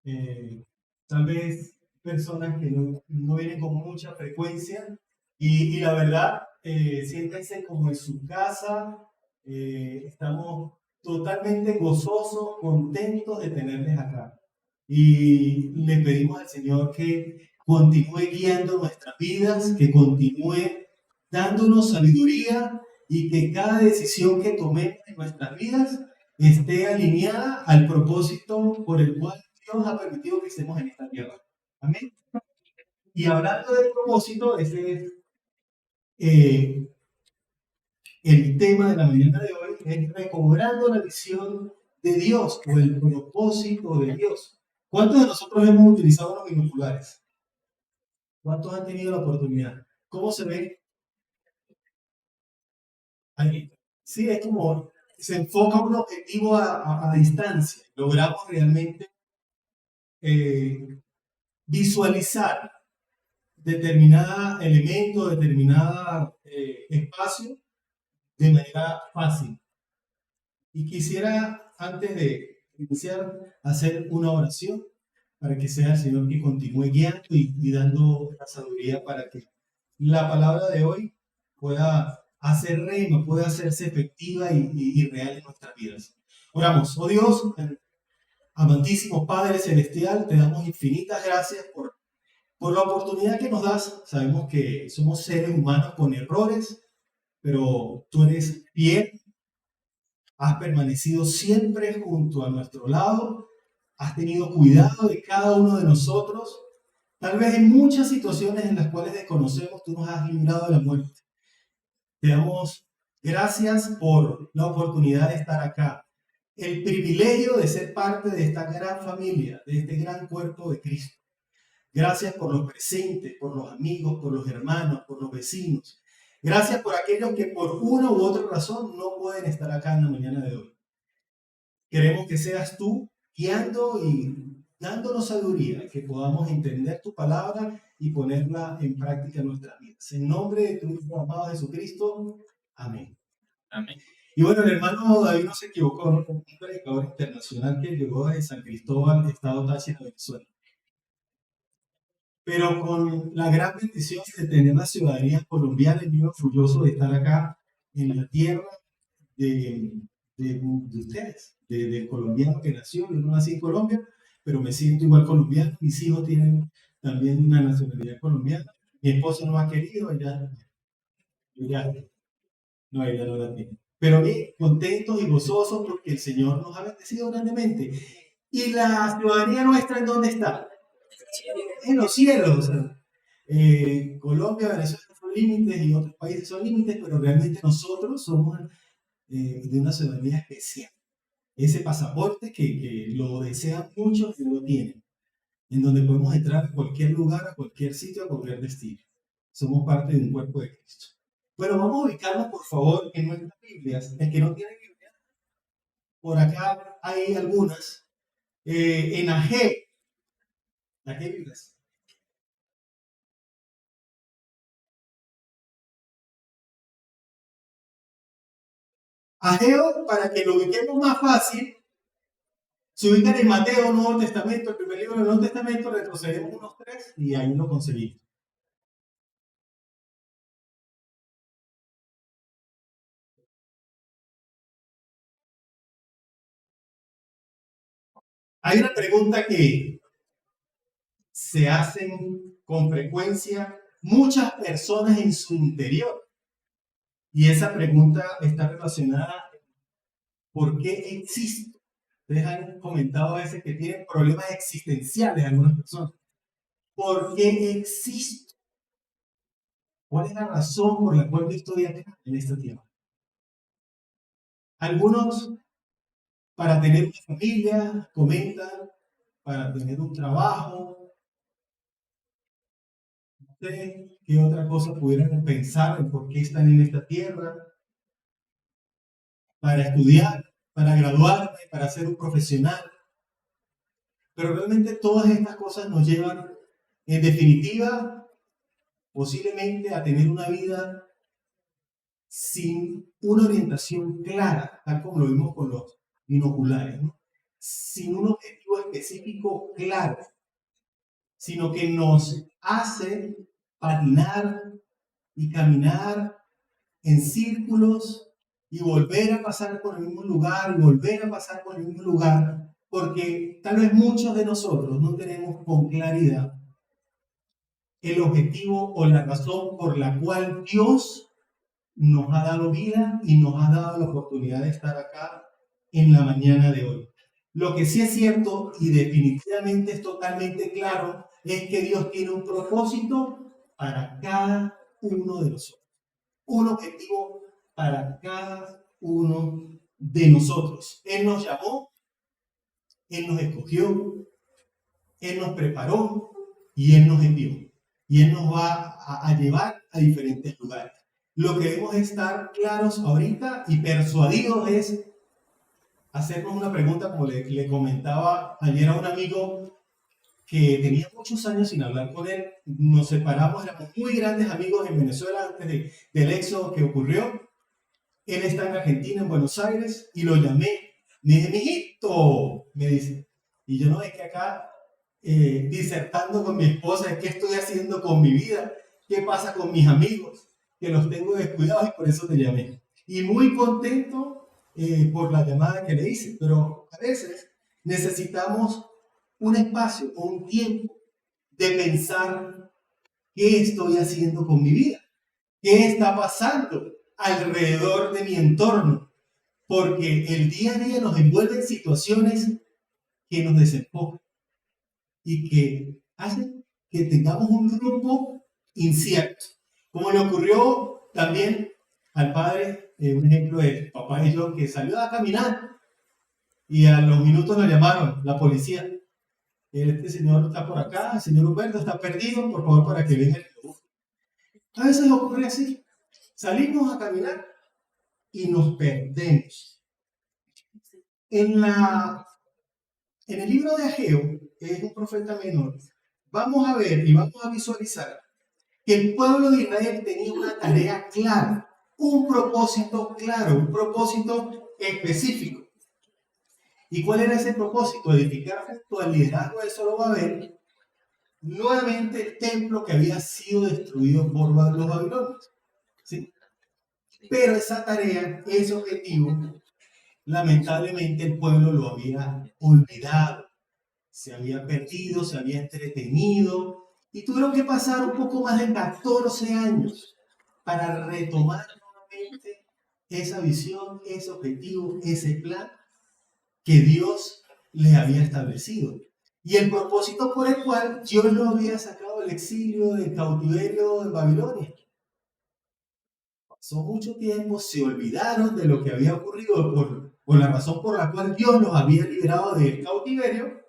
eh, tal vez personas que no vienen con mucha frecuencia y la verdad, siéntense como en su casa, estamos totalmente gozosos, contentos de tenerles acá. Y le pedimos al Señor que continúe guiando nuestras vidas, que continúe dándonos sabiduría y que cada decisión que tomemos en nuestras vidas esté alineada al propósito por el cual Dios ha permitido que estemos en esta tierra. Amén. Y hablando del propósito, ese es eh, el tema de la mañana de hoy, es recobrando la visión de Dios o el propósito de Dios. ¿Cuántos de nosotros hemos utilizado los binoculares? ¿Cuántos han tenido la oportunidad? ¿Cómo se ve ahí? Sí, es como se enfoca un objetivo a distancia. Logramos realmente eh, visualizar determinada elemento, determinada espacio de manera fácil. Y quisiera, antes de iniciar, hacer una oración para que sea el Señor que continúe guiando y dando la sabiduría para que la palabra de hoy pueda hacer rema, pueda hacerse efectiva y real en nuestras vidas. Oramos. Oh Dios, amantísimo Padre Celestial, te damos infinitas gracias por la oportunidad que nos das. Sabemos que somos seres humanos con errores, pero tú eres fiel, has permanecido siempre junto a nuestro lado, has tenido cuidado de cada uno de nosotros. Tal vez en muchas situaciones en las cuales desconocemos, tú nos has librado de la muerte. Te damos gracias por la oportunidad de estar acá, el privilegio de ser parte de esta gran familia, de este gran cuerpo de Cristo. Gracias por los presentes, por los amigos, por los hermanos, por los vecinos. Gracias por aquellos que por una u otra razón no pueden estar acá en la mañana de hoy. Queremos que seas tú guiando y dándonos sabiduría, que podamos entender tu palabra y ponerla en práctica en nuestras vidas. En nombre de tu Hijo amado Jesucristo. Amén. Amén. Y bueno, el hermano David no se equivocó, ¿no? Un predicador internacional que llegó de San Cristóbal, Estado Táchira, Venezuela. Pero con la gran bendición de tener la ciudadanía colombiana y muy orgulloso de estar acá en la tierra de ustedes, del colombiano que nació. Yo no nací en Colombia, pero me siento igual colombiano. Mis hijos tienen también una nacionalidad colombiana. Mi esposo no ha querido, ella no la tiene. Pero bien, contentos y gozosos porque el Señor nos ha bendecido grandemente. ¿Y la ciudadanía nuestra en dónde está? En los cielos. O sea, Colombia, Venezuela son límites y otros países son límites, pero realmente nosotros somos de una ciudadanía especial. Ese pasaporte que lo desean muchos y no lo tienen, en donde podemos entrar a cualquier lugar, a cualquier sitio, a cualquier destino. Somos parte de un cuerpo de Cristo. Bueno, vamos a ubicarnos por favor en nuestras Biblias. El que no tiene Biblia, por acá hay algunas. En Ageo, ¿a qué Biblias? Ageo, para que lo ubiquemos más fácil, se ubican en Mateo, Nuevo Testamento, el primer libro del Nuevo Testamento, retrocedemos unos tres y ahí lo conseguimos. Hay una pregunta que se hacen con frecuencia muchas personas en su interior y esa pregunta está relacionada ¿por qué existo? Ustedes han comentado a veces que tienen problemas existenciales algunas personas. ¿Por qué existo? ¿Cuál es la razón por la cual yo estoy acá en esta tierra? Algunos para tener una familia, comentan, para tener un trabajo, no sé qué otra cosa pudieran pensar en por qué están en esta tierra, para estudiar, para graduarme, para ser un profesional. Pero realmente todas estas cosas nos llevan, en definitiva, posiblemente a tener una vida sin una orientación clara, tal como lo vimos con los binoculares, ¿no? Sin un objetivo específico claro, sino que nos hace patinar y caminar en círculos y volver a pasar por el mismo lugar y volver a pasar por el mismo lugar, porque tal vez muchos de nosotros no tenemos con claridad el objetivo o la razón por la cual Dios nos ha dado vida y nos ha dado la oportunidad de estar acá en la mañana de hoy. Lo que sí es cierto y definitivamente es totalmente claro es que Dios tiene un propósito para cada uno de nosotros. Un objetivo para cada uno de nosotros. Él nos llamó, Él nos escogió, Él nos preparó y Él nos envió. Y Él nos va a llevar a diferentes lugares. Lo que debemos estar claros ahorita y persuadidos es hacernos una pregunta, como le comentaba ayer a un amigo que tenía muchos años sin hablar con él. Nos separamos, éramos muy grandes amigos en Venezuela antes del éxodo que ocurrió. Él está en Argentina, en Buenos Aires, y lo llamé. Me dije, mijito, me dice. Y yo no, es que acá disertando con mi esposa, ¿qué estoy haciendo con mi vida? ¿Qué pasa con mis amigos? Que los tengo descuidados y por eso te llamé. Y muy contento por la llamada que le hice, pero a veces necesitamos un espacio o un tiempo de pensar qué estoy haciendo con mi vida, qué está pasando alrededor de mi entorno, porque el día a día nos envuelve en situaciones que nos desenfocan y que hacen que tengamos un rumbo incierto. Como le ocurrió también al padre, un ejemplo de papá y yo, que salió a caminar y a los minutos lo llamaron la policía. Este señor está por acá, el señor Humberto está perdido, por favor, para que venga. A veces ocurre así. Salimos a caminar y nos perdemos. En el libro de Ageo, que es un profeta menor, vamos a ver y vamos a visualizar que el pueblo de Israel tenía una tarea clara, un propósito claro, un propósito específico. ¿Y cuál era ese propósito? Edificar junto al liderazgo de Zorobabel nuevamente el templo que había sido destruido por los babilonios. ¿Sí? Pero esa tarea, ese objetivo, lamentablemente el pueblo lo había olvidado, se había perdido, se había entretenido y tuvieron que pasar un poco más de 14 años para retomar nuevamente esa visión, ese objetivo, ese plan que Dios les había establecido. Y el propósito por el cual Dios los había sacado del exilio, del cautiverio en Babilonia. Pasó mucho tiempo, se olvidaron de lo que había ocurrido por la razón por la cual Dios los había liberado del cautiverio.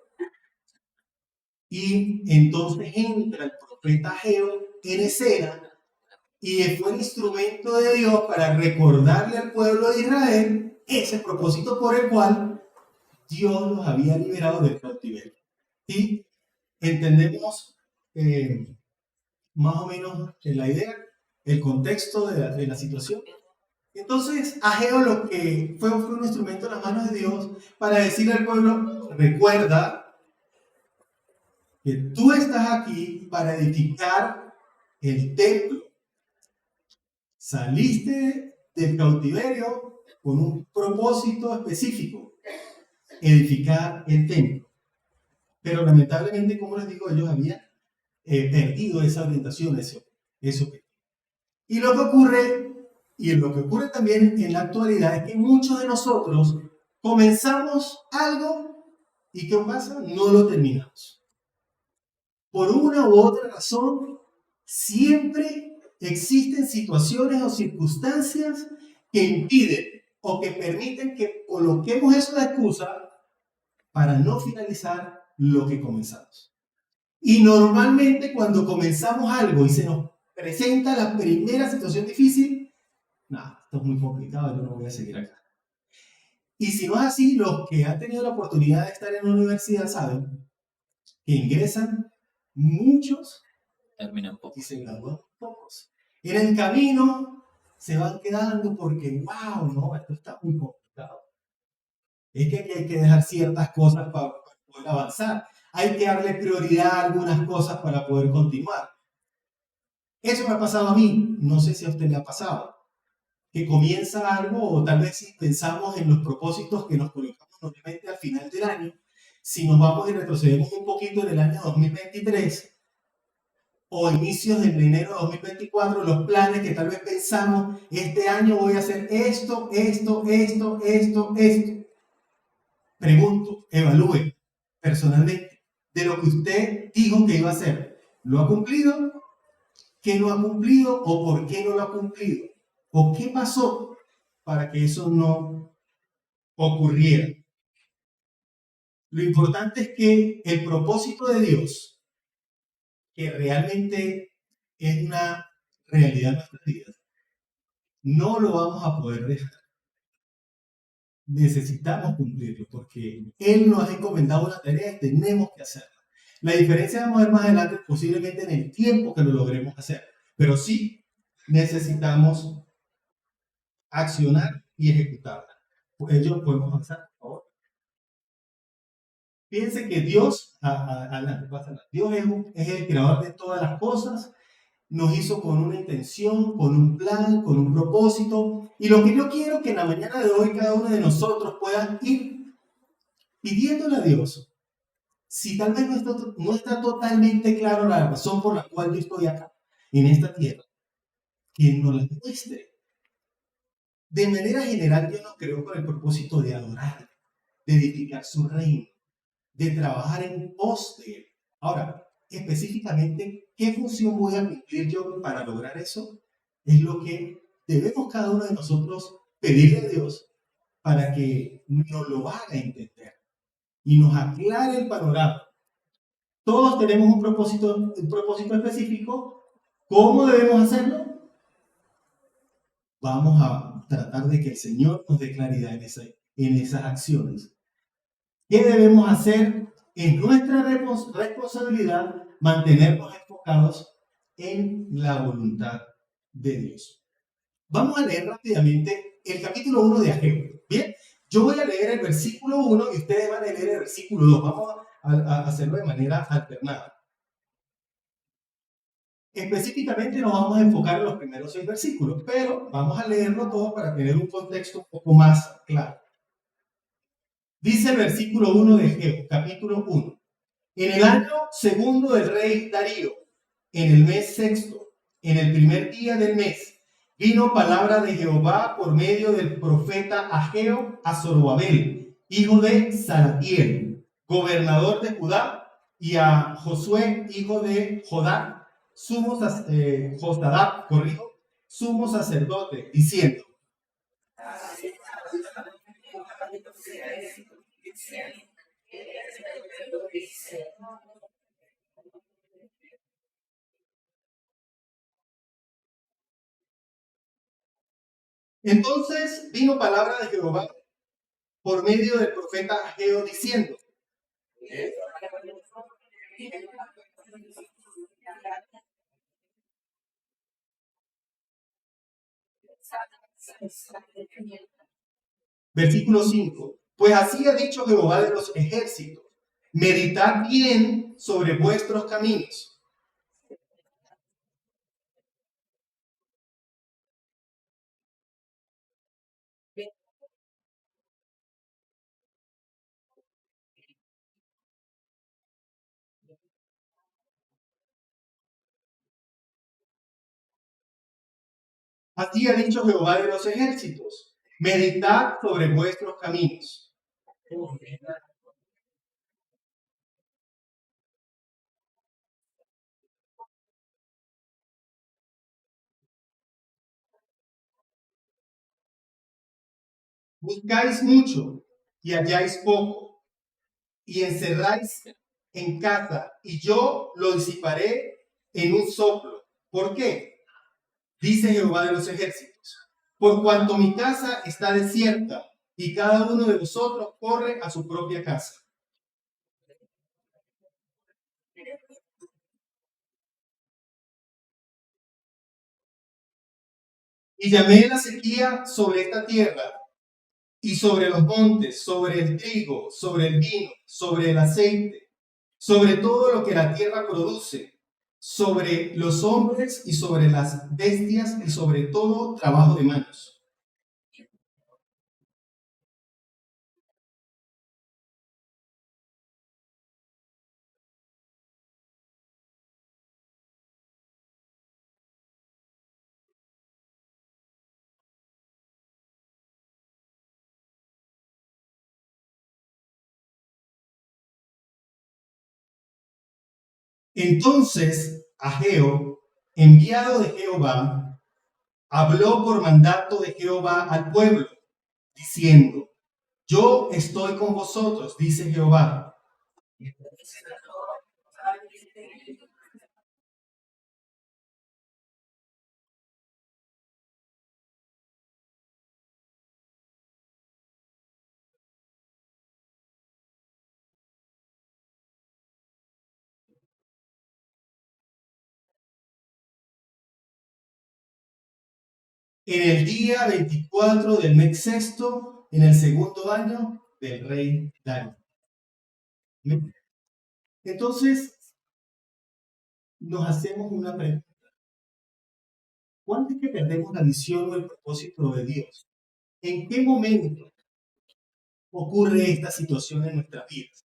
Y entonces entra el profeta Ageo en escena y fue el instrumento de Dios para recordarle al pueblo de Israel ese propósito por el cual Dios los había liberado del cautiverio. ¿Sí? Entendemos más o menos la idea, el contexto de la situación. Entonces, Ageo lo que fue un instrumento en las manos de Dios para decirle al pueblo, recuerda que tú estás aquí para edificar el templo. Saliste del cautiverio con un propósito específico, edificar el templo. Pero lamentablemente, como les digo, ellos habían perdido esa orientación, eso. Y lo que ocurre, y lo que ocurre también en la actualidad, es que muchos de nosotros comenzamos algo y ¿qué pasa? No lo terminamos. Por una u otra razón, siempre existen situaciones o circunstancias que impiden o que permiten que coloquemos eso de excusa para no finalizar lo que comenzamos. Y normalmente cuando comenzamos algo y se nos presenta la primera situación difícil, nada, esto es muy complicado, yo no voy a seguir acá. Y si no es así, los que han tenido la oportunidad de estar en la universidad saben que ingresan muchos, terminan pocos y se gradúan pocos. En el camino se van quedando porque, wow, no, esto está muy complicado. Es que aquí hay que dejar ciertas cosas para poder avanzar. Hay que darle prioridad a algunas cosas para poder continuar. Eso me ha pasado a mí, no sé si a usted le ha pasado, que comienza algo o tal vez si pensamos en los propósitos que nos colocamos normalmente al final del año, si nos vamos y retrocedemos un poquito en el año 2023 o inicios del enero de 2024, los planes que tal vez pensamos, este año voy a hacer esto, esto, esto, esto, esto. Pregunto, evalúe personalmente de lo que usted dijo que iba a hacer. ¿Lo ha cumplido? ¿Qué no ha cumplido o por qué no lo ha cumplido? ¿O qué pasó para que eso no ocurriera? Lo importante es que el propósito de Dios, que realmente es una realidad en nuestras vidas, no lo vamos a poder dejar. Necesitamos cumplirlo porque Él nos ha encomendado una tarea y tenemos que hacerla. La diferencia vamos a ver más adelante posiblemente en el tiempo que lo logremos hacer, pero sí necesitamos accionar y ejecutarla. Ellos podemos avanzar, por favor. Piense que Dios, adelante, Dios es el creador de todas las cosas, nos hizo con una intención, con un plan, con un propósito. Y lo que yo quiero que en la mañana de hoy cada uno de nosotros pueda ir pidiéndole a Dios, si tal vez no está totalmente claro la razón por la cual yo estoy acá, en esta tierra, que nos la muestre. De manera general, yo no creo con el propósito de adorar, de edificar su reino, de trabajar en pos de él. Ahora, específicamente, ¿qué función voy a cumplir yo para lograr eso? Es lo que debemos cada uno de nosotros pedirle a Dios para que nos lo haga entender y nos aclare el panorama. Todos tenemos un propósito específico. ¿Cómo debemos hacerlo? Vamos a tratar de que el Señor nos dé claridad en esas acciones. ¿Qué debemos hacer? En nuestra responsabilidad, mantenernos enfocados en la voluntad de Dios. Vamos a leer rápidamente el capítulo 1 de Ageo. Bien, yo voy a leer el versículo 1 y ustedes van a leer el versículo 2. Vamos a hacerlo de manera alternada. Específicamente nos vamos a enfocar en los primeros 6 versículos, pero vamos a leerlo todo para tener un contexto un poco más claro. Dice el versículo 1 de Ageo, capítulo 1. En el año segundo del rey Darío, en el mes sexto, en el primer día del mes, vino palabra de Jehová por medio del profeta Ageo a Zorobabel, hijo de Salatiel, gobernador de Judá, y a Josué, hijo de Jodá, sumo sacerdote, diciendo: entonces vino palabra de Jehová por medio del profeta Ageo diciendo: versículo 5. Pues así ha dicho Jehová de los ejércitos: meditad bien sobre vuestros caminos. Así ha dicho Jehová de los ejércitos: meditad sobre vuestros caminos. Buscáis mucho y halláis poco, y encerráis en casa, y yo lo disiparé en un soplo. ¿Por qué? Dice Jehová de los ejércitos: por cuanto mi casa está desierta, y cada uno de vosotros corre a su propia casa. Y llamé la sequía sobre esta tierra, y sobre los montes, sobre el trigo, sobre el vino, sobre el aceite, sobre todo lo que la tierra produce, sobre los hombres y sobre las bestias y sobre todo trabajo de manos. Entonces Ageo, enviado de Jehová, habló por mandato de Jehová al pueblo, diciendo, yo estoy con vosotros, dice Jehová. En el día 24 del mes sexto, en el segundo año del rey Darío. Entonces, nos hacemos una pregunta. ¿Cuándo es que perdemos la visión o el propósito de Dios? ¿En qué momento ocurre esta situación en nuestras vidas?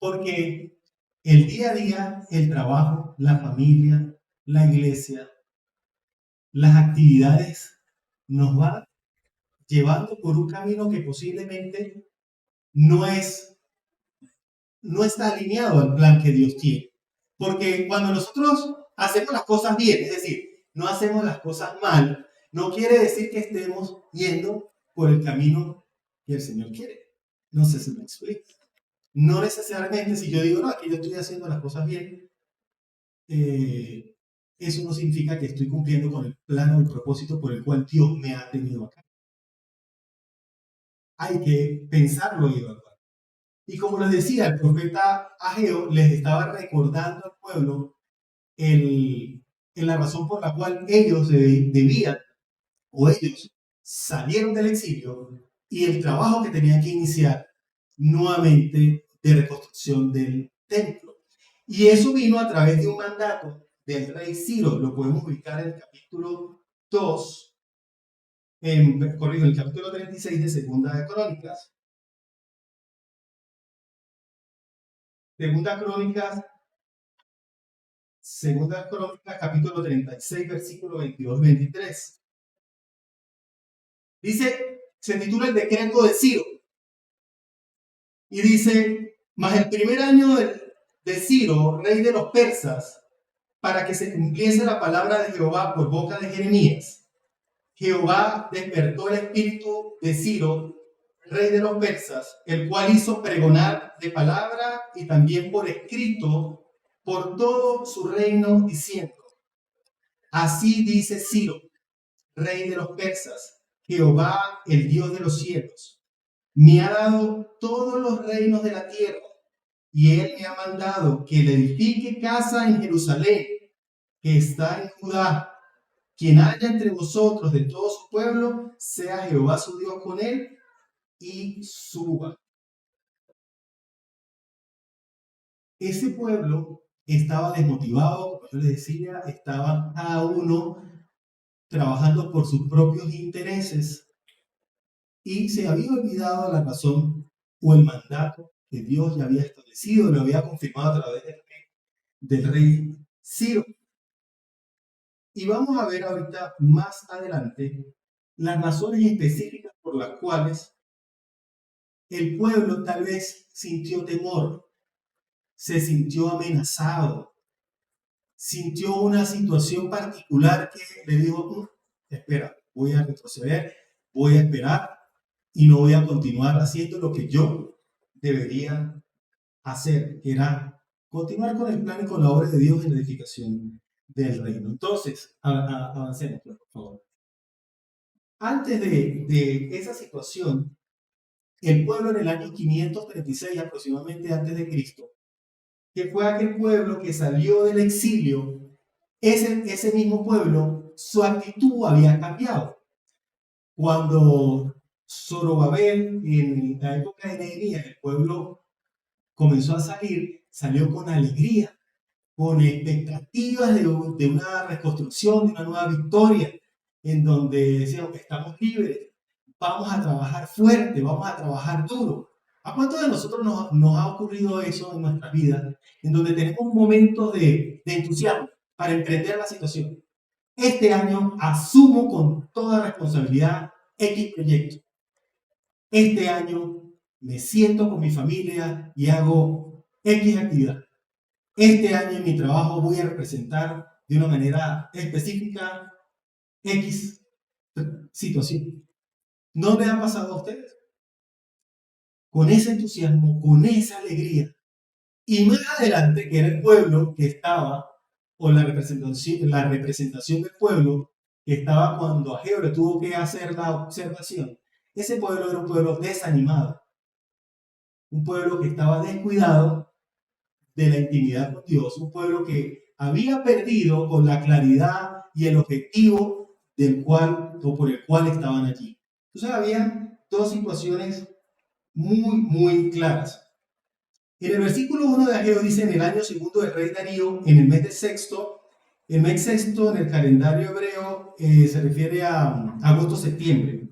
Porque el día a día, el trabajo, la familia, la iglesia, las actividades nos van llevando por un camino que posiblemente no es, no está alineado al plan que Dios tiene. Porque cuando nosotros hacemos las cosas bien, es decir, no hacemos las cosas mal, no quiere decir que estemos yendo por el camino que el Señor quiere. No sé si me explico. No necesariamente si yo digo, no, aquí yo estoy haciendo las cosas bien, eso no significa que estoy cumpliendo con el plan o el propósito por el cual Dios me ha tenido acá. Hay que pensarlo y evaluar. Y como les decía, el profeta Ageo les estaba recordando al pueblo la razón por la cual ellos debían o ellos salieron del exilio y el trabajo que tenían que iniciar nuevamente de reconstrucción del templo. Y eso vino a través de un mandato del rey Ciro, lo podemos ubicar en el capítulo 2, corrijo, el capítulo 36 de Segunda de Crónicas. Segunda Crónicas, Segunda Crónicas, capítulo 36, versículo 22-23. Dice, se titula el decreto de Ciro. Y dice, mas el primer año de Ciro, rey de los persas, para que se cumpliese la palabra de Jehová por boca de Jeremías, Jehová despertó el espíritu de Ciro, rey de los persas, el cual hizo pregonar de palabra y también por escrito por todo su reino, diciendo, así dice Ciro, rey de los persas, Jehová, el Dios de los cielos, me ha dado todos los reinos de la tierra, y él me ha mandado que le edifique casa en Jerusalén, que está en Judá. Quien haya entre vosotros de todo su pueblo, sea Jehová su Dios con él, y suba. Ese pueblo estaba desmotivado, como yo les decía, estaba cada uno trabajando por sus propios intereses y se había olvidado la razón o el mandato que Dios ya había establecido, lo había confirmado a través del rey Ciro. Y vamos a ver ahorita más adelante las razones específicas por las cuales el pueblo tal vez sintió temor, se sintió amenazado, sintió una situación particular que le dijo, espera, voy a retroceder, voy a esperar y no voy a continuar haciendo lo que yo debería hacer, que era continuar con el plan y con la obra de Dios en la edificación del reino. Entonces, avancemos, por favor. Antes de esa situación, el pueblo en el año 536 aproximadamente antes de Cristo, que fue aquel pueblo que salió del exilio, ese mismo pueblo, su actitud había cambiado. Cuando Zorobabel, en la época de Nehemías, el pueblo comenzó a salió con alegría, con expectativas de una reconstrucción, de una nueva victoria, en donde decíamos, estamos libres, vamos a trabajar fuerte, vamos a trabajar duro. ¿A cuántos de nosotros nos ha ocurrido eso en nuestras vidas, en donde tenemos un momento de entusiasmo para emprender la situación? Este año asumo con toda responsabilidad X proyecto. Este año me siento con mi familia y hago X actividad. Este año en mi trabajo voy a representar de una manera específica X situación. ¿No le ha pasado a ustedes? Con ese entusiasmo, con esa alegría. Y más adelante, que era el pueblo que estaba, o la representación del pueblo, que estaba cuando Ageo le tuvo que hacer la observación, ese pueblo era un pueblo desanimado, un pueblo que estaba descuidado de la intimidad con Dios, un pueblo que había perdido con la claridad y el objetivo del cual o por el cual estaban allí. Entonces había dos situaciones muy claras. En el versículo 1 de Ageo dice, en el año segundo del rey Darío, en el mes de sexto, el mes sexto en el calendario hebreo se refiere a agosto-septiembre,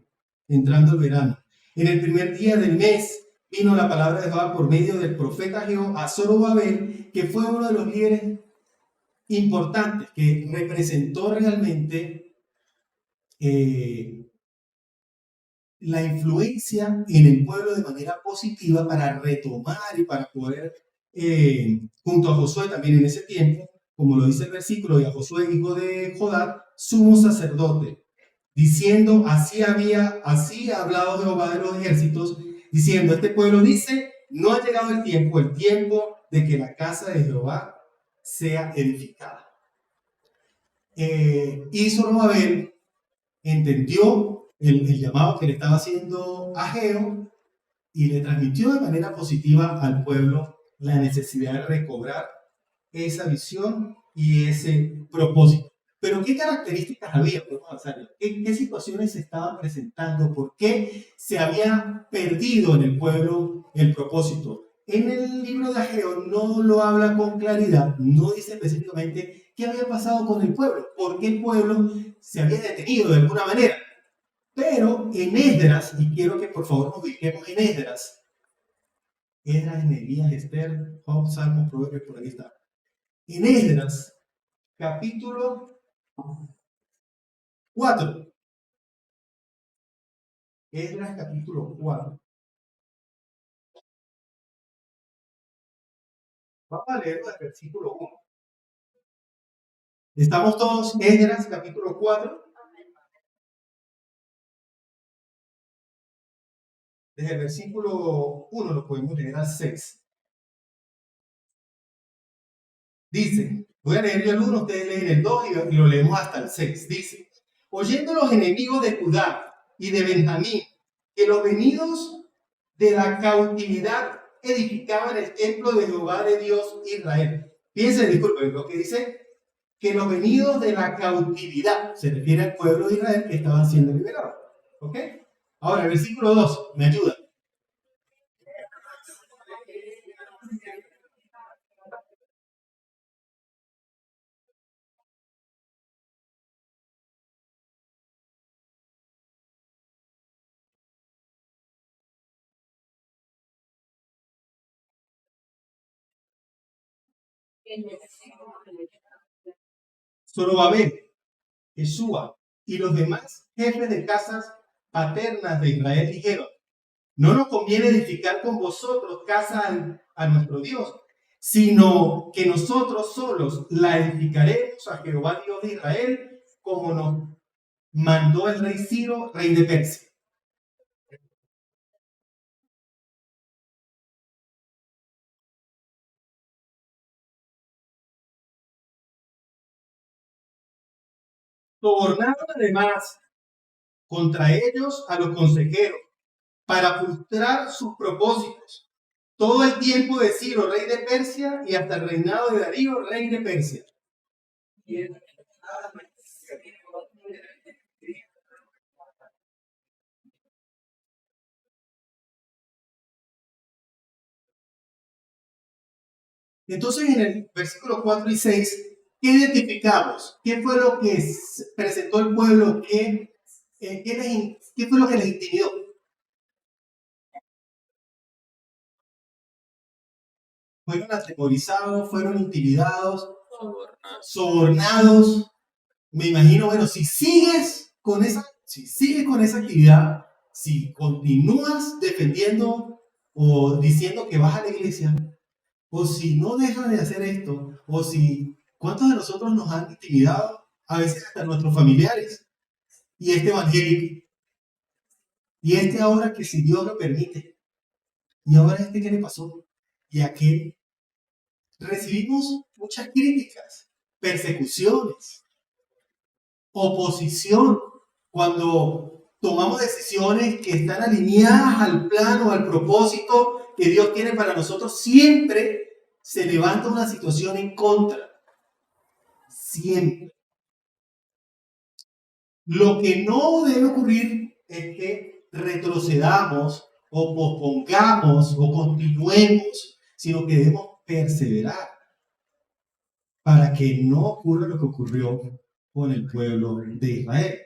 entrando el verano. En el primer día del mes vino la palabra de Jehová por medio del profeta Ageo a Zorobabel, que fue uno de los líderes importantes que representó realmente la influencia en el pueblo de manera positiva para retomar y para poder, junto a Josué también en ese tiempo, como lo dice el versículo, y a Josué, hijo de Jodá, sumo sacerdote, diciendo, así ha hablado Jehová de los ejércitos, diciendo, este pueblo dice, no ha llegado el tiempo de que la casa de Jehová sea edificada. Y Zorobabel entendió el llamado que le estaba haciendo Ageo y le transmitió de manera positiva al pueblo la necesidad de recobrar esa visión y ese propósito. Pero ¿qué características había? ¿Qué situaciones se estaban presentando? ¿Por qué se había perdido en el pueblo el propósito? En el libro de Ageo no lo habla con claridad, no dice específicamente qué había pasado con el pueblo, por qué el pueblo se había detenido de alguna manera. Pero en Esdras, y quiero que por favor nos ubiquemos en Esdras, Nehemías, Esther, Job, Salmos, Proverbios, por ahí está. En Esdras, capítulo 4. Esdras, capítulo 4. Vamos a leerlo del versículo 1. ¿Estamos todos? Esdras, capítulo 4. Desde el versículo 1 lo podemos leer al 6. Dice, voy a leer yo el 1, ustedes leen el 2 y lo leemos hasta el 6. Dice, oyendo los enemigos de Judá y de Benjamín, que los venidos de la cautividad edificaban el templo de Jehová de Dios Israel. Fíjense, disculpen, lo que dice que los venidos de la cautividad se refiere al pueblo de Israel que estaban siendo liberados. ¿Ok? Ahora, el versículo 2, me ayuda. Zorobabel, Jesúa y los demás jefes de casas paternas de Israel dijeron, no nos conviene edificar con vosotros casa a nuestro Dios, sino que nosotros solos la edificaremos a Jehová Dios de Israel, como nos mandó el rey Ciro, rey de Persia. Sobornaron además contra ellos a los consejeros para frustrar sus propósitos. Todo el tiempo de Ciro, rey de Persia, y hasta el reinado de Darío, rey de Persia. Entonces, en el versículo 4 y 6, ¿qué identificamos? ¿Qué fue lo que presentó el pueblo? ¿Qué fue lo que les intimidó? Fueron atemorizados, fueron intimidados, sobornados. Me imagino, bueno, si sigues con esa actividad, si continúas defendiendo o diciendo que vas a la iglesia, o si no dejas de hacer esto, o si, ¿cuántos de nosotros nos han intimidado? A veces hasta nuestros familiares. Y este evangélico, y este ahora que si Dios lo permite, y ahora este que le pasó, y aquel. Recibimos muchas críticas, persecuciones, oposición, cuando tomamos decisiones que están alineadas al plan o al propósito que Dios tiene para nosotros, siempre se levanta una situación en contra. Siempre. Lo que no debe ocurrir es que retrocedamos o pospongamos o continuemos, sino que debemos perseverar para que no ocurra lo que ocurrió con el pueblo de Israel.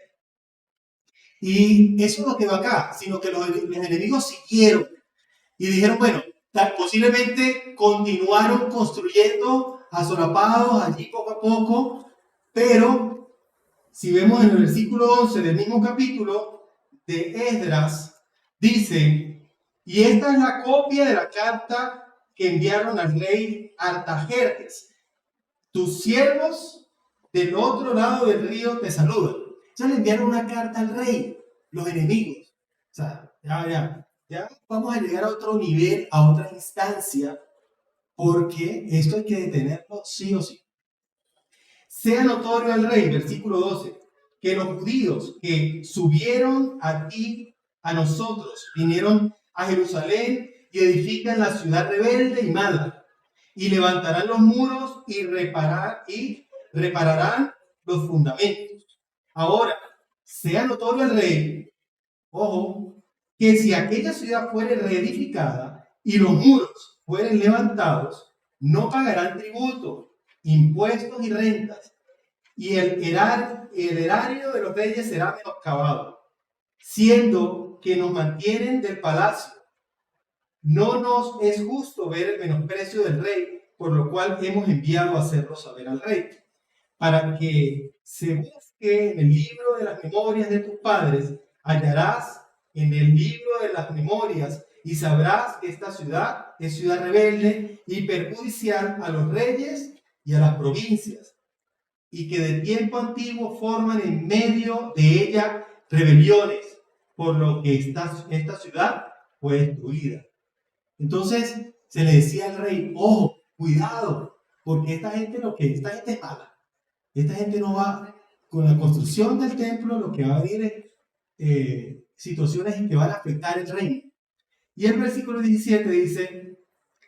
Y eso es lo que va acá, sino que los enemigos siguieron y dijeron, bueno, posiblemente continuaron construyendo asolapados allí poco a poco, pero si vemos en el versículo 11 del mismo capítulo de Esdras, dice, y esta es la copia de la carta que enviaron al rey Artajerjes. Tus siervos del otro lado del río te saludan. Ya le enviaron una carta al rey, los enemigos. O sea, ya vamos a llegar a otro nivel, a otra instancia, porque esto hay que detenerlo sí o sí. Sea notorio al rey, versículo 12, que los judíos que subieron a ti, a nosotros, vinieron a Jerusalén y edifican la ciudad rebelde y mala, y levantarán los muros y repararán los fundamentos. Ahora, sea notorio al rey, ojo, que si aquella ciudad fuere reedificada y los muros fueren levantados, no pagarán tributo, impuestos y rentas, y el erario de los reyes será menoscabado, siendo que nos mantienen del palacio. No nos es justo ver el menosprecio del rey, por lo cual hemos enviado a hacerlo saber al rey, para que se busque en el libro de las memorias de tus padres, hallarás en el libro de las memorias y sabrás que esta ciudad es ciudad rebelde y perjudicial a los reyes y a las provincias, y que de tiempo antiguo forman en medio de ella rebeliones, por lo que esta ciudad fue destruida. Entonces se le decía al rey, ojo, cuidado, porque esta gente es mala. Esta gente no va, con la construcción del templo, lo que va a venir es situaciones que van a afectar el reino. Y el versículo 17 dice,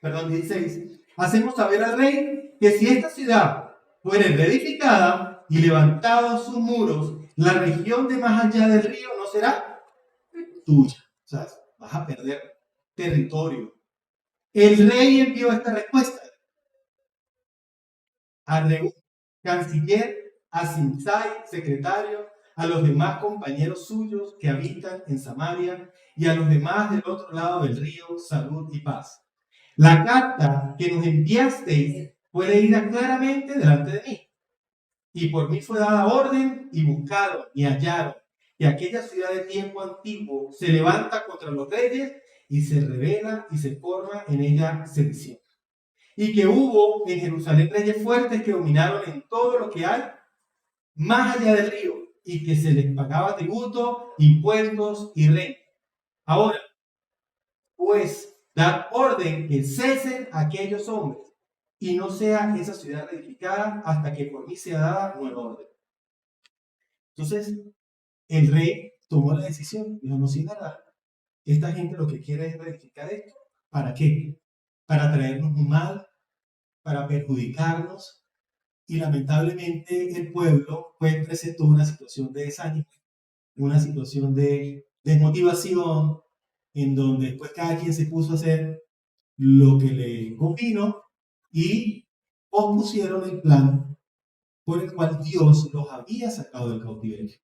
perdón, 16, hacemos saber al rey que si esta ciudad fuere reedificada y levantados sus muros, la región de más allá del río no será tuya. O sea, vas a perder territorio. El rey envió esta respuesta a Reú, canciller, a Simsai, secretario, a los demás compañeros suyos que habitan en Samaria y a los demás del otro lado del río, salud y paz. La carta que nos enviasteis fue leída claramente delante de mí, y por mí fue dada orden, y buscaron y hallaron que aquella ciudad de tiempo antiguo se levanta contra los reyes y se revela y se forma en ella sedición. Y que hubo en Jerusalén reyes fuertes que dominaron en todo lo que hay más allá del río, y que se les pagaba tributo, impuestos y renta. Ahora, pues, dar orden que cesen aquellos hombres, y no sea esa ciudad reedificada hasta que por mí sea dada nueva orden. Entonces, el rey tomó la decisión, dijo, no, sí, nada. Esta gente lo que quiere es reedificar esto. ¿Para qué? Para traernos un mal, para perjudicarnos, y lamentablemente el pueblo pues presentó una situación de desánimo, una situación de desmotivación, en donde después cada quien se puso a hacer lo que le convino y pospusieron el plan por el cual Dios los había sacado del cautiverio.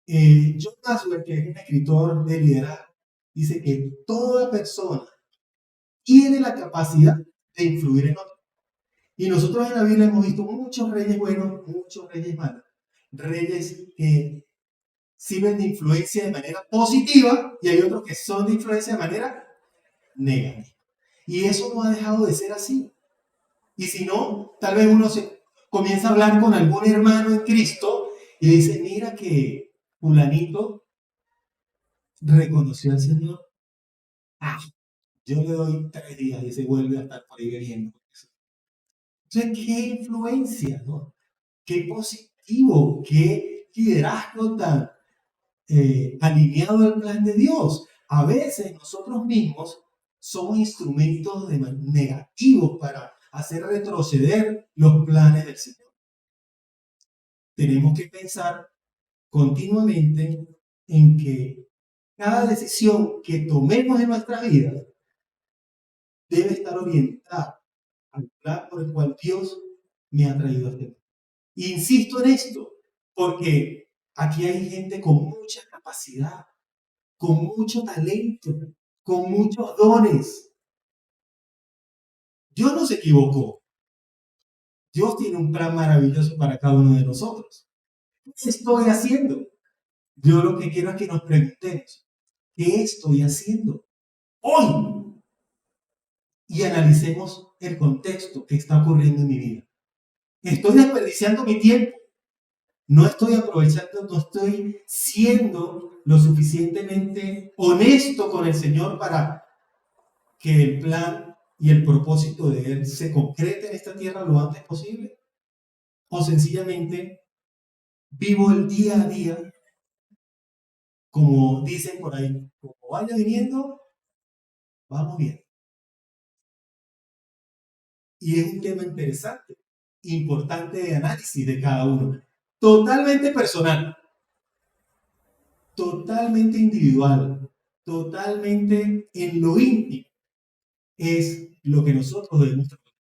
John Maxwell, que es un escritor de liderazgo, dice que toda persona tiene la capacidad de influir en otros. Y nosotros en la Biblia hemos visto muchos reyes buenos, muchos reyes malos. Reyes que sirven de influencia de manera positiva y hay otros que son de influencia de manera negativa. Y eso no ha dejado de ser así. Y si no, tal vez uno se comienza a hablar con algún hermano en Cristo y dice, mira que fulanito reconoció al Señor. Ah, yo le doy 3 días y se vuelve a estar por ahí bebiendo. Entonces, qué influencia, ¿no? Qué positivo, qué liderazgo tan alineado al plan de Dios. A veces nosotros mismos somos instrumentos negativos para hacer retroceder los planes del Señor. Tenemos que pensar continuamente en que cada decisión que tomemos en nuestra vida debe estar orientada al plan por el cual Dios me ha traído a este mundo. Insisto en esto, porque aquí hay gente con mucha capacidad, con mucho talento, con muchos dones. Dios no se equivocó. Dios tiene un plan maravilloso para cada uno de nosotros. ¿Qué estoy haciendo? Yo lo que quiero es que nos preguntemos, ¿qué estoy haciendo hoy? Y analicemos el contexto que está ocurriendo en mi vida. ¿Estoy desperdiciando mi tiempo? ¿No estoy aprovechando, no estoy siendo lo suficientemente honesto con el Señor para que el plan y el propósito de Él se concrete en esta tierra lo antes posible? ¿O sencillamente vivo el día a día, como dicen por ahí, como vaya viniendo, vamos bien? Y es un tema interesante, importante de análisis de cada uno. Totalmente personal, totalmente individual, totalmente en lo íntimo. Es lo que nosotros debemos trabajar.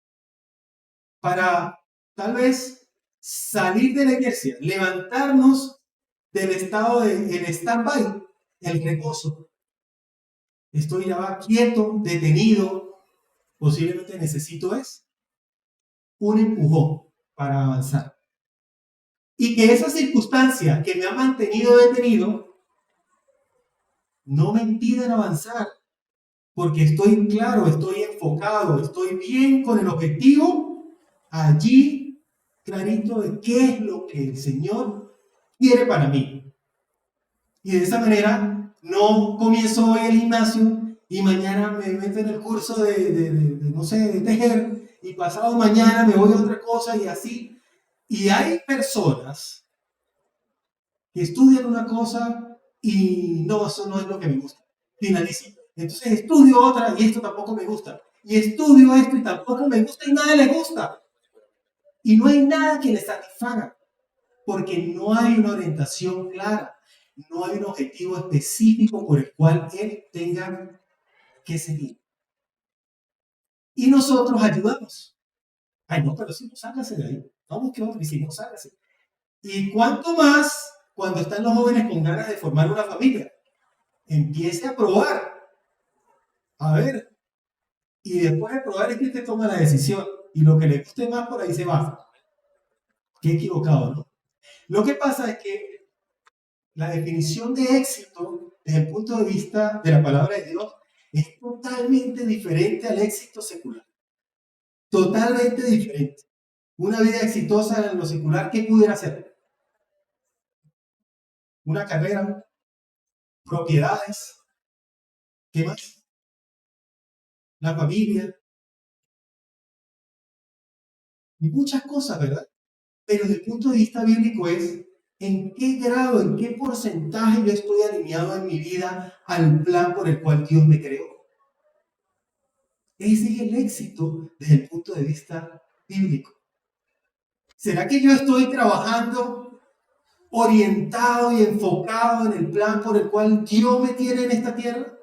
Para tal vez salir de la inercia, levantarnos del estado del stand-by, el reposo. Estoy ya quieto, detenido, posiblemente necesito un empujón para avanzar. Y que esa circunstancia que me ha mantenido detenido no me impiden avanzar, porque estoy claro, estoy enfocado, estoy bien con el objetivo, allí clarito de qué es lo que el Señor quiere para mí. Y de esa manera no comienzo hoy el gimnasio y mañana me meto en el curso no sé, de tejer y pasado mañana me voy a otra cosa y así. Y hay personas que estudian una cosa y no, eso no es lo que me gusta. Finalizo. Entonces estudio otra y esto tampoco me gusta. Y estudio esto y tampoco me gusta y nada les gusta. Y no hay nada que les satisfaga, porque no hay una orientación clara, no hay un objetivo específico por el cual él tenga que seguir. Y nosotros ayudamos. Ay, no, pero si no, sálgase de ahí. Vamos que otro, y si no, sálgase. Y cuánto más cuando están los jóvenes con ganas de formar una familia. Empiece a probar. A ver. Y después de probar es que usted toma la decisión. Y lo que le guste más por ahí se va. Qué equivocado, ¿no? Lo que pasa es que la definición de éxito desde el punto de vista de la palabra de Dios es totalmente diferente al éxito secular. Totalmente diferente. Una vida exitosa en lo secular, ¿qué pudiera ser? Una carrera, propiedades, ¿qué más? La familia, y muchas cosas, ¿verdad? Pero desde el punto de vista bíblico es en qué grado, en qué porcentaje yo estoy alineado en mi vida al plan por el cual Dios me creó. Ese es el éxito desde el punto de vista bíblico. ¿Será que yo estoy trabajando orientado y enfocado en el plan por el cual Dios me tiene en esta tierra?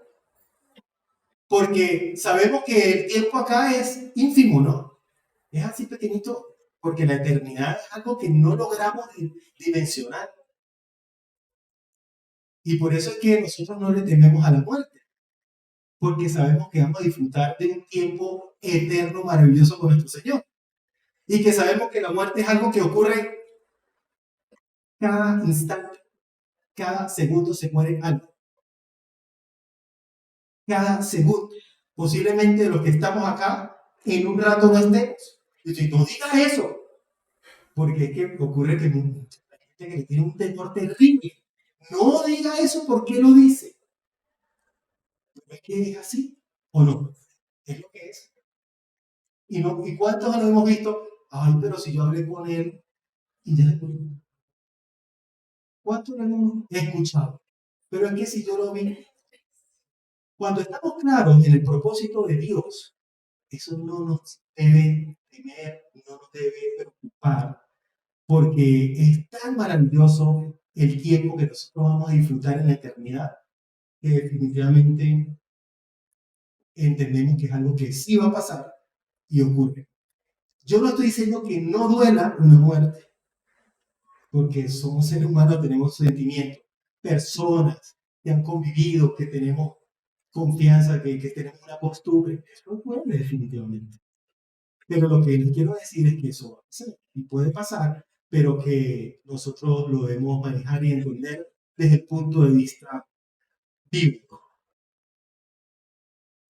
Porque sabemos que el tiempo acá es ínfimo, ¿no? Es así pequeñito, porque la eternidad es algo que no logramos dimensionar. Y por eso es que nosotros no le tememos a la muerte, porque sabemos que vamos a disfrutar de un tiempo eterno, maravilloso con nuestro Señor. Y que sabemos que la muerte es algo que ocurre cada instante, cada segundo se muere algo. Cada segundo. Posiblemente los que estamos acá, en un rato no estemos. Y si no digas eso, porque es que ocurre que hay gente que le tiene un temor terrible. No diga eso, ¿por qué lo dice? Pero es que es así, ¿o no? Es lo que es. ¿Y cuántos lo hemos visto? Ay, pero si yo hablé con él y ya se murió. ¿Cuántos lo hemos escuchado? Pero es que si yo lo vi, cuando estamos claros en el propósito de Dios, eso no nos debe temer, no nos debe preocupar, porque es tan maravilloso el tiempo que nosotros vamos a disfrutar en la eternidad, que definitivamente entendemos que es algo que sí va a pasar y ocurre. Yo no estoy diciendo que no duela una muerte, porque somos seres humanos, tenemos sentimientos, personas que han convivido, que tenemos confianza, que tenemos una costumbre. Eso duele definitivamente. Pero lo que les quiero decir es que eso va a pasar y puede pasar, pero que nosotros lo debemos manejar y entender desde el punto de vista bíblico.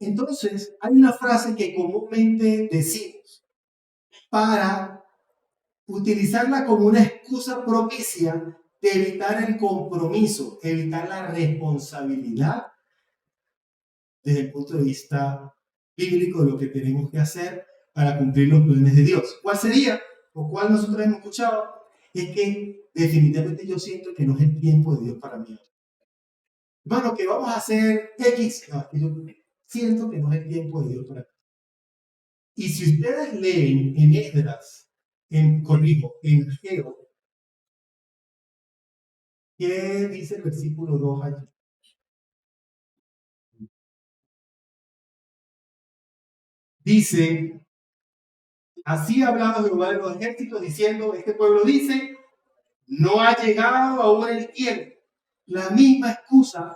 Entonces, hay una frase que comúnmente decimos para utilizarla como una excusa propicia de evitar el compromiso, evitar la responsabilidad desde el punto de vista bíblico de lo que tenemos que hacer para cumplir los planes de Dios. ¿Cuál sería? ¿O cuál nosotros hemos escuchado? Es que definitivamente yo siento que no es el tiempo de Dios para mí. Hermano, que vamos a hacer X. No, yo siento que no es el tiempo de Dios para mí. Y si ustedes leen en Esdras, en Ageo, ¿qué dice el versículo 2 allí? Dice, así ha hablado Jehová de los ejércitos, diciendo, este pueblo dice, no ha llegado aún el tiempo. La misma excusa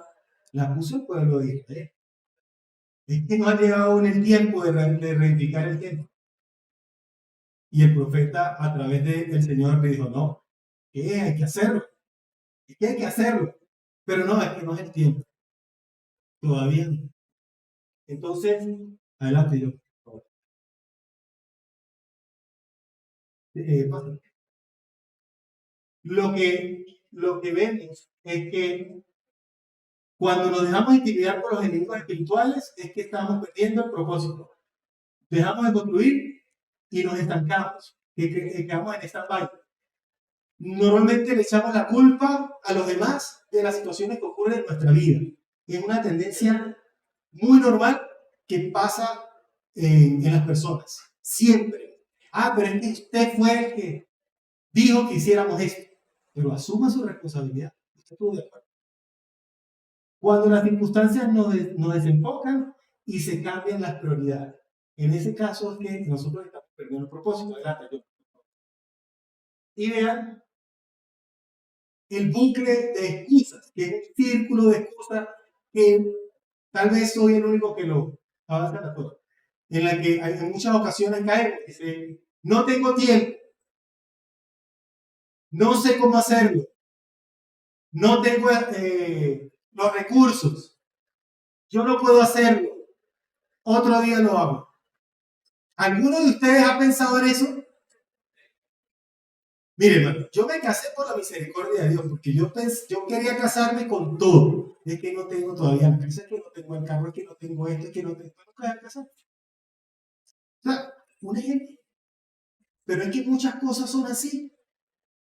la puso el pueblo de Israel. Es que no ha llegado aún el tiempo de reivindicar el tiempo. Y el profeta a través del Señor le dijo, no, que hay que hacerlo. Es que hay que hacerlo. Pero no, es que no es el tiempo. Todavía no. Entonces, adelante yo. Pastor. Lo que vemos es que cuando nos dejamos intimidar por los enemigos espirituales es que estamos perdiendo el propósito. Dejamos de construir y nos estancamos, que quedamos en stand-by. Normalmente le echamos la culpa a los demás de las situaciones que ocurren en nuestra vida. Es una tendencia muy normal que pasa en las personas. Siempre. Ah, pero es que usted fue el que dijo que hiciéramos esto. Pero asuma su responsabilidad. ¿Usted estuvo de acuerdo? Cuando las circunstancias nos desenfocan y se cambian las prioridades. En ese caso es que nosotros estamos perdiendo el propósito. Adelante, yo. Y vean el bucle de excusas, que es un círculo de excusas que tal vez soy el único que lo avanza la cosa. En la que en muchas ocasiones caemos. Dice, no tengo tiempo, no sé cómo hacerlo, no tengo los recursos, yo no puedo hacerlo, otro día lo hago. ¿Alguno de ustedes ha pensado en eso? Mire, hermano, yo me casé por la misericordia de Dios, porque yo quería casarme con todo. Es que no tengo todavía la casa, es que no tengo el carro, es que no tengo esto, es que no tengo. ¿No voy a casar? O sea, un ejemplo. Pero es que muchas cosas son así.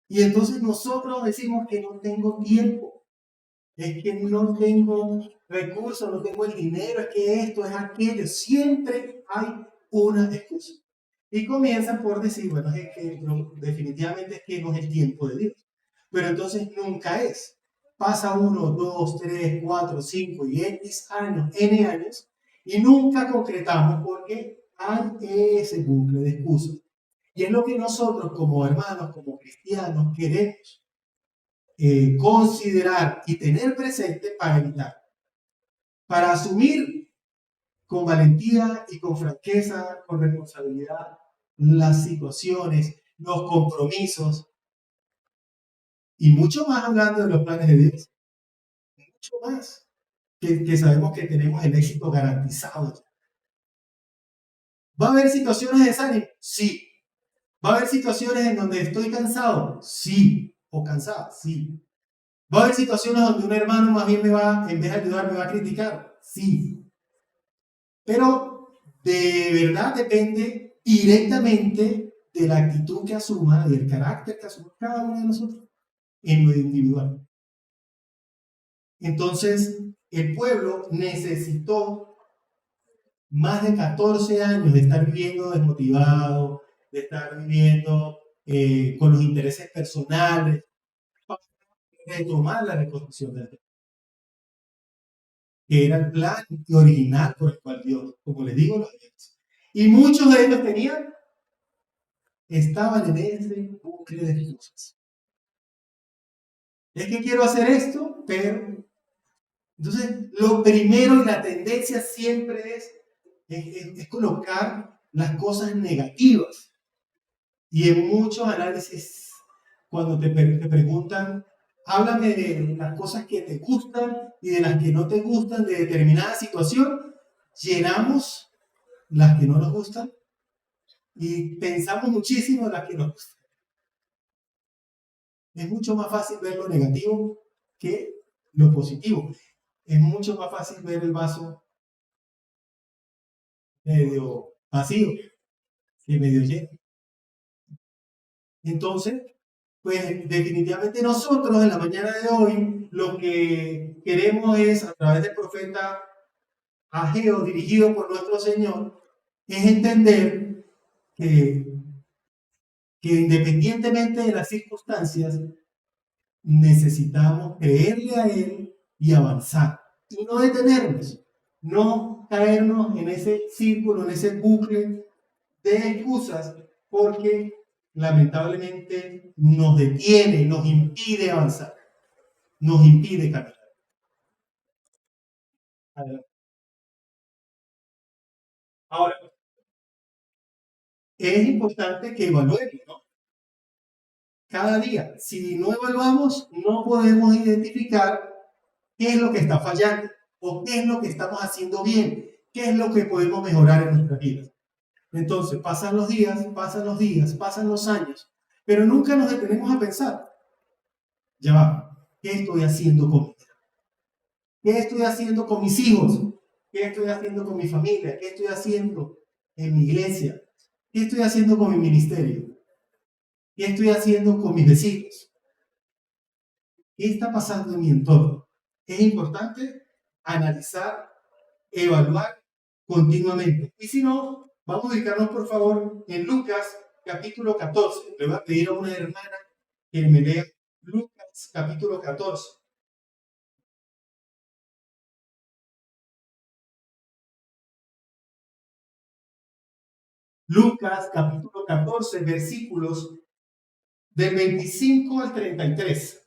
Y entonces nosotros decimos que no tengo tiempo, es que no tengo recursos, no tengo el dinero, es que esto, es aquello. Siempre hay una excusa. Y comienzan por decir, bueno, es que definitivamente es que no es el tiempo de Dios. Pero entonces nunca es. Pasa 1, 2, 3, 4, 5 y X años, N años, y nunca concretamos porque hay ese bucle de excusas. Y es lo que nosotros como hermanos, como cristianos, queremos considerar y tener presente para evitar, para asumir con valentía y con franqueza, con responsabilidad, las situaciones, los compromisos y mucho más hablando de los planes de Dios, mucho más, que sabemos que tenemos el éxito garantizado. ¿Va a haber situaciones de desánimo? Sí. ¿Va a haber situaciones en donde estoy cansado? Sí. ¿O cansada? Sí. ¿Va a haber situaciones donde un hermano más bien me va, en vez de ayudar, me va a criticar? Sí. Pero de verdad depende directamente de la actitud que asuma, del carácter que asuma cada uno de nosotros en lo individual. Entonces, el pueblo necesitó más de 14 años de estar viviendo desmotivado, de estar viviendo con los intereses personales, para retomar la reconstrucción del templo, que era el plan original por el cual Dios, como les digo, los hizo. Y muchos de ellos estaban en ese bucle de excusas. Es que quiero hacer esto, pero... Entonces, lo primero y la tendencia siempre es colocar las cosas negativas. Y en muchos análisis, cuando te preguntan, háblame de las cosas que te gustan y de las que no te gustan de determinada situación, llenamos las que no nos gustan y pensamos muchísimo en las que nos gustan. Es mucho más fácil ver lo negativo que lo positivo. Es mucho más fácil ver el vaso medio vacío que medio lleno. Entonces, pues definitivamente nosotros en la mañana de hoy lo que queremos es, a través del profeta Ageo, dirigido por nuestro Señor, es entender que, que independientemente de las circunstancias, necesitamos creerle a Él y avanzar. Y no detenernos, no caernos en ese círculo, en ese bucle de excusas, porque lamentablemente nos detiene, nos impide avanzar, nos impide caminar. Ahora, es importante que evaluemos, ¿no? Cada día. Si no evaluamos, no podemos identificar qué es lo que está fallando o qué es lo que estamos haciendo bien, qué es lo que podemos mejorar en nuestra vida. Entonces, pasan los días, pasan los días, pasan los años, pero nunca nos detenemos a pensar, ya va, ¿qué estoy haciendo con mi vida? ¿Qué estoy haciendo con mis hijos? ¿Qué estoy haciendo con mi familia? ¿Qué estoy haciendo en mi iglesia? ¿Qué estoy haciendo con mi ministerio? ¿Qué estoy haciendo con mis vecinos? ¿Qué está pasando en mi entorno? Es importante analizar, evaluar continuamente. Y si no, vamos a ubicarnos por favor en Lucas capítulo 14. Le voy a pedir a una hermana que me lea Lucas capítulo 14. Lucas capítulo 14, versículos del 25 al 33.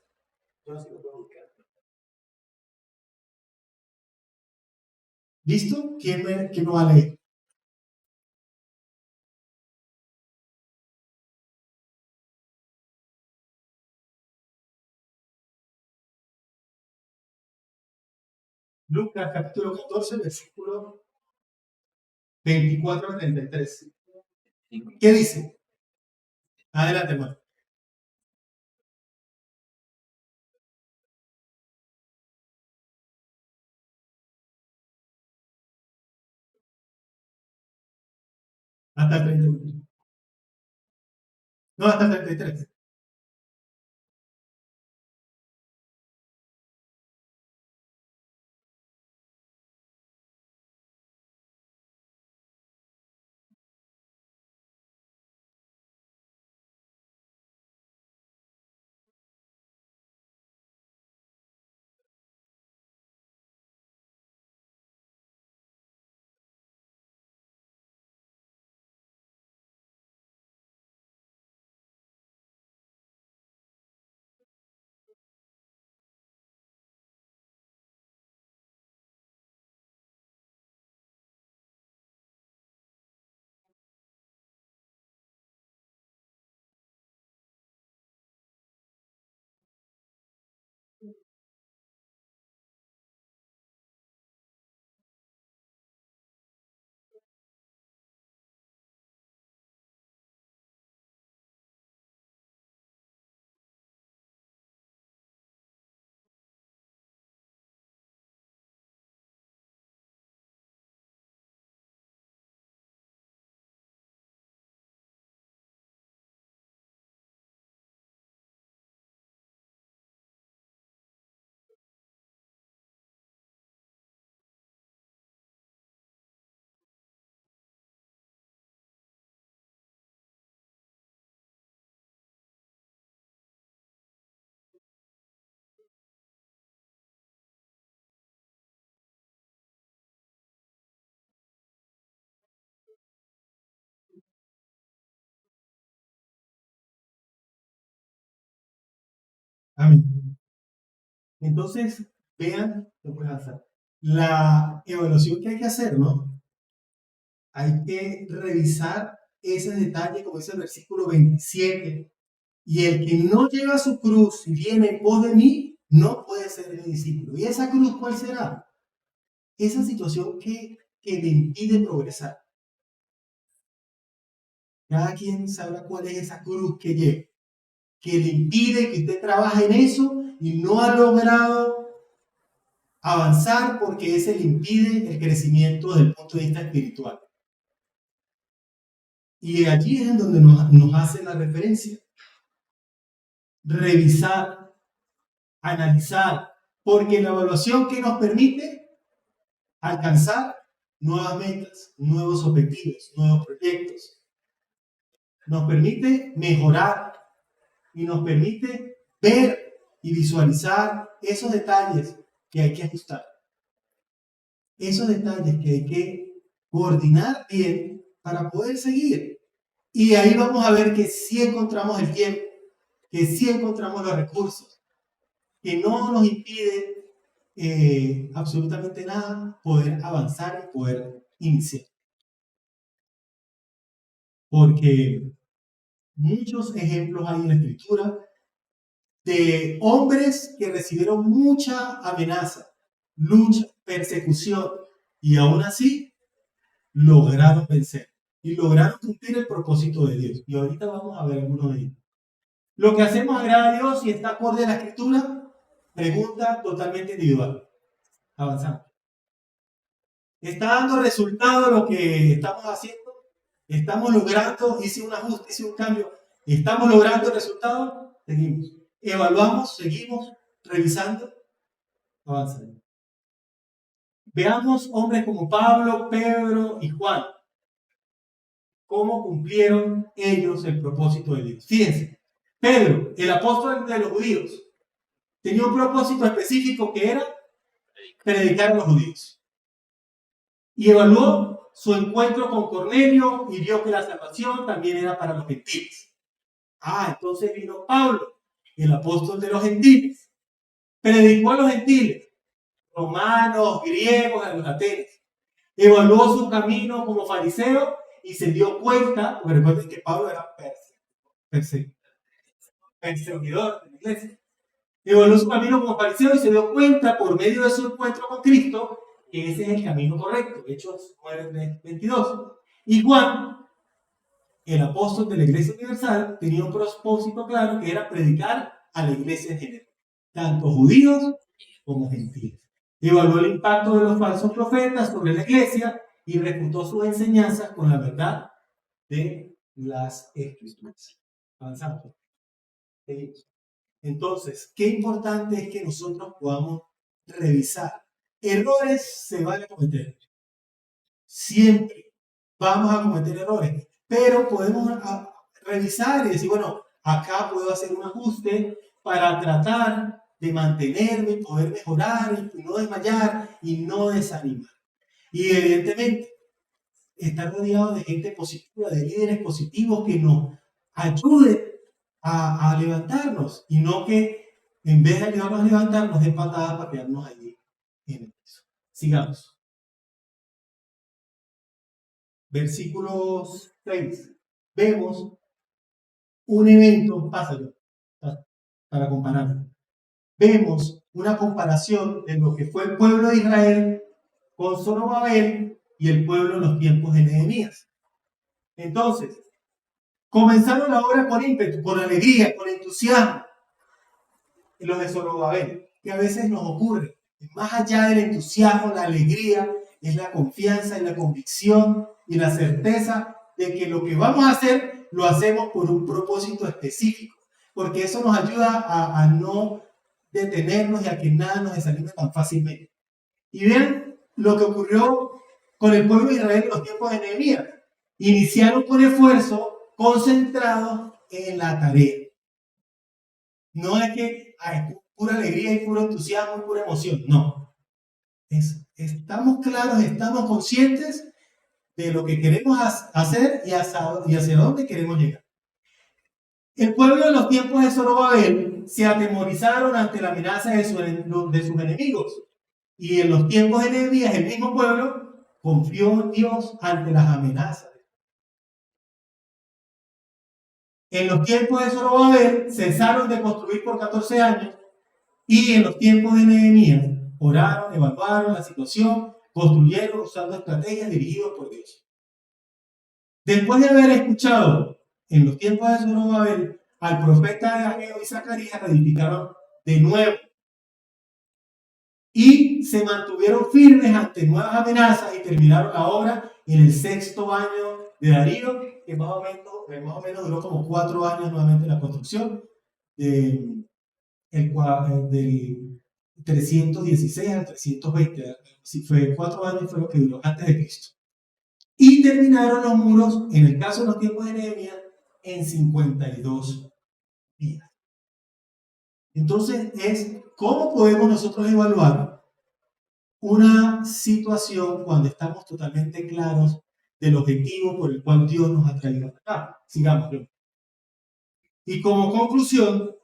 ¿Listo? ¿Quién lo va a leer? Lucas capítulo 14, versículo 24 al 33. ¿Qué dice? Adelante, hermano. Hasta el 31. No, hasta el 33. Amén. Entonces, vean, lo puedes hacer. La evaluación que hay que hacer, ¿no? Hay que revisar ese detalle, como dice el versículo 27. Y el que no lleva su cruz y viene en pos de mí, no puede ser mi discípulo. ¿Y esa cruz cuál será? Esa situación que le impide progresar. Cada quien sabrá cuál es esa cruz que lleva, que le impide que usted trabaje en eso y no ha logrado avanzar porque ese le impide el crecimiento desde el punto de vista espiritual. Y allí es en donde nos hace la referencia. Revisar, analizar, porque la evaluación que nos permite alcanzar nuevas metas, nuevos objetivos, nuevos proyectos. Nos permite mejorar y nos permite ver y visualizar esos detalles que hay que ajustar. Esos detalles que hay que coordinar bien para poder seguir. Y ahí vamos a ver que sí encontramos el tiempo, que sí encontramos los recursos, que no nos impide absolutamente nada poder avanzar y poder iniciar. Porque muchos ejemplos hay en la escritura de hombres que recibieron mucha amenaza, lucha, persecución, y aún así lograron vencer y lograron cumplir el propósito de Dios. Y ahorita vamos a ver algunos de ellos. ¿Lo que hacemos agrada a Dios y está acorde a la escritura? Pregunta totalmente individual. Avanzamos. ¿Está dando resultado lo que estamos haciendo? ¿Estamos logrando? Hice un ajuste, hice un cambio. ¿Estamos logrando el resultado? Seguimos. Evaluamos, seguimos revisando, avanzando. Veamos hombres como Pablo, Pedro y Juan. ¿Cómo cumplieron ellos el propósito de Dios? Fíjense, Pedro, el apóstol de los judíos, tenía un propósito específico que era predicar a los judíos. Y evaluó su encuentro con Cornelio y vio que la salvación también era para los gentiles. Entonces vino Pablo, el apóstol de los gentiles. Predicó a los gentiles, romanos, griegos, a los ateos. Evaluó su camino como fariseo y se dio cuenta, porque recuerden que Pablo era perseguidor de la iglesia. Evaluó su camino como fariseo y se dio cuenta por medio de su encuentro con Cristo que ese es el camino correcto. Hechos 9:22. Y Juan, el apóstol de la Iglesia Universal, tenía un propósito claro que era predicar a la iglesia en general, tanto judíos como gentiles. Evaluó el impacto de los falsos profetas sobre la iglesia y refutó sus enseñanzas con la verdad de las escrituras. Avanzamos. Entonces, qué importante es que nosotros podamos revisar. Errores se van a cometer. Siempre vamos a cometer errores, pero podemos revisar y decir, bueno, acá puedo hacer un ajuste para tratar de mantenerme, poder mejorar y no desmayar y no desanimar. Y evidentemente, estar rodeado de gente positiva, de líderes positivos que nos ayuden a levantarnos y no que en vez de ayudarnos a levantarnos de patadas para quedarnos allí en el piso. Sigamos. Versículo 6. Vemos un evento, pásalo, para compararlo. Vemos una comparación de lo que fue el pueblo de Israel con Zorobabel y el pueblo en los tiempos de Nehemías. Entonces, comenzaron la obra con ímpetu, con alegría, con entusiasmo. En lo de Zorobabel, que a veces nos ocurre. Más allá del entusiasmo, la alegría, es la confianza y la convicción y la certeza de que lo que vamos a hacer, lo hacemos por un propósito específico. Porque eso nos ayuda a no detenernos y a que nada nos desanime tan fácilmente. Y vean lo que ocurrió con el pueblo de Israel en los tiempos de Nehemías. Iniciaron con esfuerzo, concentrados en la tarea. No es que hay pura alegría y puro entusiasmo y pura emoción. No. Estamos claros, estamos conscientes de lo que queremos hacer y hacia dónde queremos llegar. El pueblo en los tiempos de Zorobabel Israel se atemorizaron ante la amenaza de sus enemigos. Y en los tiempos de Nehemías, el mismo pueblo confió en Dios ante las amenazas. En los tiempos de Zorobabel cesaron de construir por 14 años y en los tiempos de Nehemías oraron, evaluaron la situación, construyeron usando estrategias dirigidas por Dios. Después de haber escuchado en los tiempos de Zorobabel al profeta Ageo y Zacarías, reedificaron de nuevo y se mantuvieron firmes ante nuevas amenazas y terminaron la obra en el 6º año de Darío, que más o menos duró como 4 años nuevamente la construcción, del 316 al 320, si fue 4 años fue lo que duró antes de Cristo. Y terminaron los muros, en el caso de los tiempos de Nehemías, en 52 días. Entonces ¿cómo podemos nosotros evaluar una situación cuando estamos totalmente claros del objetivo por el cual Dios nos ha traído hasta acá? Sigamos. Y como conclusión,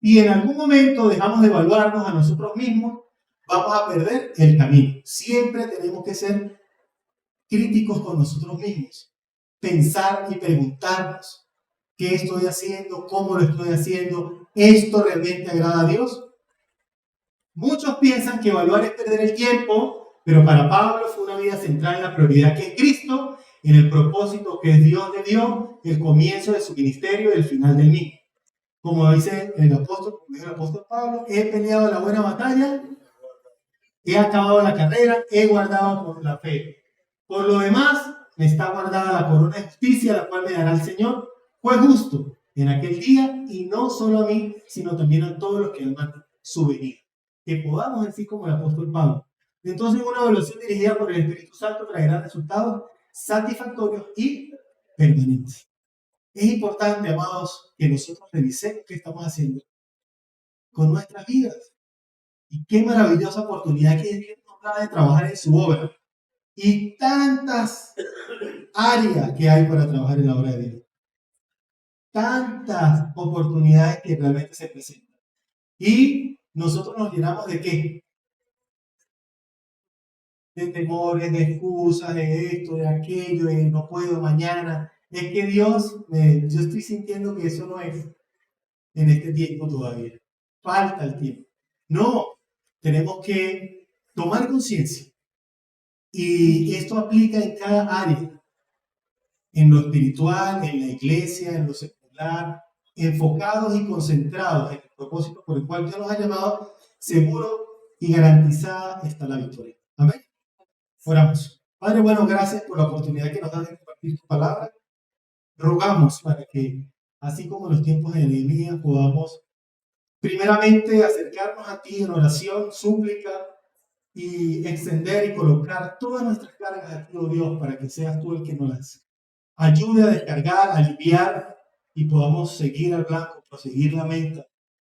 y en algún momento dejamos de evaluarnos a nosotros mismos, vamos a perder el camino. Siempre tenemos que ser críticos con nosotros mismos, pensar y preguntarnos, ¿qué estoy haciendo? ¿Cómo lo estoy haciendo? ¿Esto realmente agrada a Dios? Muchos piensan que evaluar es perder el tiempo, pero para Pablo fue una vida centrada en la prioridad que es Cristo, en el propósito que Dios le dio, el comienzo de su ministerio y el final del mismo. Como dice el apóstol Pablo, he peleado la buena batalla, he acabado la carrera, he guardado por la fe. Por lo demás, me está guardada la corona de justicia, la cual me dará el Señor, juez justo, en aquel día, y no solo a mí, sino también a todos los que aman su venida. Que podamos decir como el apóstol Pablo. Entonces, una evaluación dirigida por el Espíritu Santo traerá resultados satisfactorios y permanentes. Es importante, amados, que nosotros revisemos qué estamos haciendo con nuestras vidas. Y qué maravillosa oportunidad que Dios nos da de trabajar en su obra. Y tantas áreas que hay para trabajar en la obra de Dios. Tantas oportunidades que realmente se presentan. Y nosotros nos llenamos de ¿qué? De temores, de excusas, de esto, de aquello, de no puedo mañana. Es que yo estoy sintiendo que eso no es en este tiempo todavía. Falta el tiempo. No, tenemos que tomar conciencia. Y esto aplica en cada área. En lo espiritual, en la iglesia, en lo secular, enfocados y concentrados en el propósito por el cual Dios nos ha llamado, seguro y garantizada está la victoria. Amén. Oramos. Padre, bueno, gracias por la oportunidad que nos das de compartir tu palabra. Rogamos para que, así como en los tiempos de Nehemías, podamos primeramente acercarnos a ti en oración, súplica y extender y colocar todas nuestras cargas a ti, oh Dios, para que seas tú el que nos las ayude a descargar, a aliviar y podamos seguir al blanco, proseguir la meta,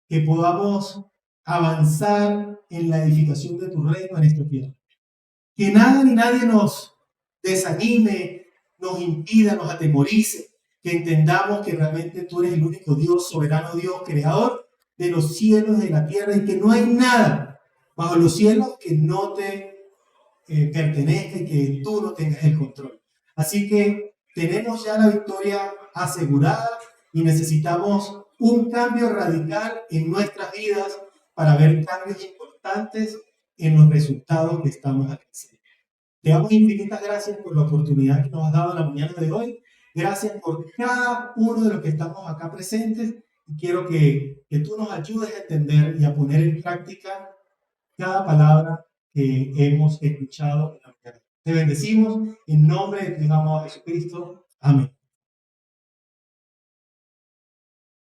que podamos avanzar en la edificación de tu reino en esta tierra. Que nada ni nadie nos desanime, nos impida, nos atemorice, que entendamos que realmente tú eres el único Dios, soberano Dios, creador de los cielos y de la tierra, y que no hay nada bajo los cielos que no te pertenezca y que tú no tengas el control. Así que tenemos ya la victoria asegurada y necesitamos un cambio radical en nuestras vidas para ver cambios importantes en los resultados que estamos alcanzando. Te damos infinitas gracias por la oportunidad que nos has dado en la mañana de hoy. Gracias por cada uno de los que estamos acá presentes. Y quiero que tú nos ayudes a entender y a poner en práctica cada palabra que hemos escuchado en la mañana. Te bendecimos en nombre de tu amado Jesucristo. Amén.